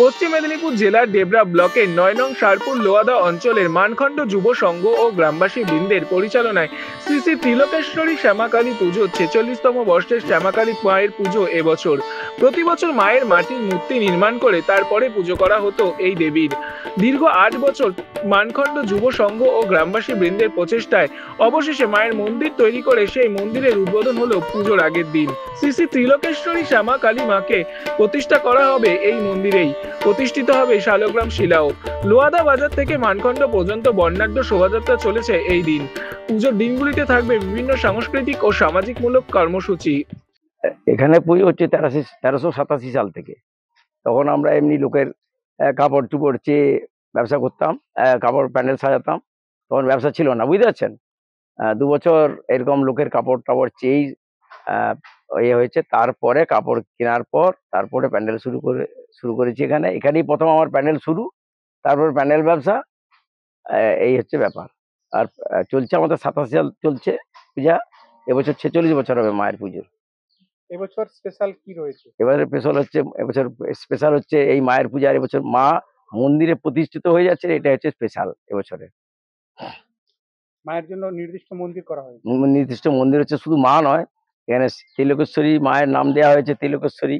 পশ্চিম মেদিনীপুর জেলার ডেবরা ব্লকের ৯ নং সারপুর লোয়াদা অঞ্চলের মানখণ্ড যুব সংঘ ও গ্রামবাসী বৃন্দের পরিচালনায় শ্রী শ্রী ত্রিলোকেশ্বরী শ্যামাকালী পুজো ৪৬তম বর্ষের শ্যামাকালী মায়ের পুজো এবছর। প্রতি বছর মায়ের মাটির মূর্তি নির্মাণ করে তারপরে পুজো করা হতো এই দেবীর। দীর্ঘ ৮ বছর মানখণ্ড যুব সংঘ ও গ্রামবাসী বৃন্দের প্রচেষ্টায় অবশেষে মায়ের মন্দির তৈরি করে সেই মন্দিরের উদ্বোধন হলো পুজোর আগের দিন। শ্রী শ্রী ত্রিলোকেশ্বরী শ্যামা কালী মাকে প্রতিষ্ঠা করা হবে এই মন্দিরেই। প্রতিষ্ঠিত হবে শালগ্রাম শিলাও। লোয়াদা বাজার থেকে মানখণ্ড পর্যন্ত বর্ণাঢ্য শোভাযাত্রা চলেছে এই দিন। পুজোর দিনগুলিতে থাকবে বিভিন্ন সাংস্কৃতিক ও সামাজিকমূলক কর্মসূচি। এখানে পুজো হচ্ছে 1387 সাল থেকে। তখন আমরা এমনি লোকের কাপড় চুপড় চেয়ে ব্যবসা করতাম, কাপড় প্যান্ডেল সাজাতাম। তখন ব্যবসা ছিল না, বুঝতে পারছেন। 2 বছর এরকম লোকের কাপড় টাপড় চেয়েই ইয়ে হয়েছে। তারপরে কাপড় কেনার পর তারপরে প্যান্ডেল শুরু করেছি। এখানেই প্রথম আমার প্যান্ডেল শুরু, তারপর প্যান্ডেল ব্যবসা। এই হচ্ছে ব্যাপার। আর চলছে আমাদের 87 সাল চলছে পূজা। এবছর 46 বছর হবে মায়ের পুজোর। এবছর স্পেশাল কি রয়েছে? এবছর স্পেশাল হচ্ছে এই মায়ের পূজার। এবছর মা মন্দিরে প্রতিষ্ঠিত হয়ে যাচ্ছে, এটা হচ্ছে স্পেশাল এবছরে। মায়ের জন্য নির্দিষ্ট মন্দির করা হয়। নির্দিষ্ট মন্দির হচ্ছে, শুধু মা নয়, এখানে ত্রিলোকেশ্বরী মায়ের নাম দেওয়া হয়েছে ত্রিলোকেশ্বরী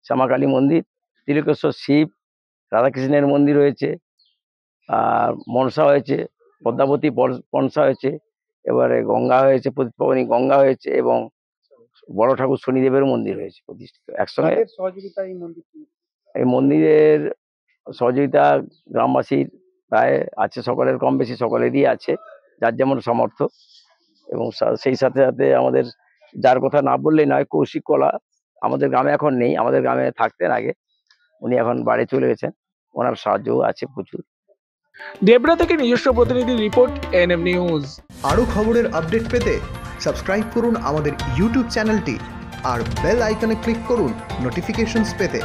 শ্যামাকালী মন্দির। ত্রিলোকেশ্বর শিব, রাধাকৃষ্ণের মন্দির হয়েছে, আর মনসা হয়েছে, পদ্মাবতী মনসা হয়েছে, এবারে গঙ্গা হয়েছে, পতিতপাবনী গঙ্গা হয়েছে, এবং বড় ঠাকুর শনিদেবের মন্দির হয়েছে প্রতিষ্ঠিত একসঙ্গে। সহযোগিতা এই মন্দিরের সহযোগিতা গ্রামবাসীর প্রায় আছে, সকলের কম বেশি সকলেরই আছে, যার যেমন সামর্থ্য। এবং সেই সাথে সাথে আমাদের, যার কথা না বললেই নয়, কৌশিক কলা আমাদের গ্রামে এখন নেই, আমাদের গ্রামে থাকতেন আগে, উনি এখন বাড়ি চলে গেছেন, ওনার সাহায্যও আছে প্রচুর। ডেবরা থেকে নিজস্ব প্রতিনিধি রিপোর্ট, এনএম নিউজ। আরও খবরের আপডেট পেতে সাবস্ক্রাইব করুন আমাদের ইউটিউব চ্যানেলটি আর বেল আইকনে ক্লিক করুন নোটিফিকেশনস পেতে।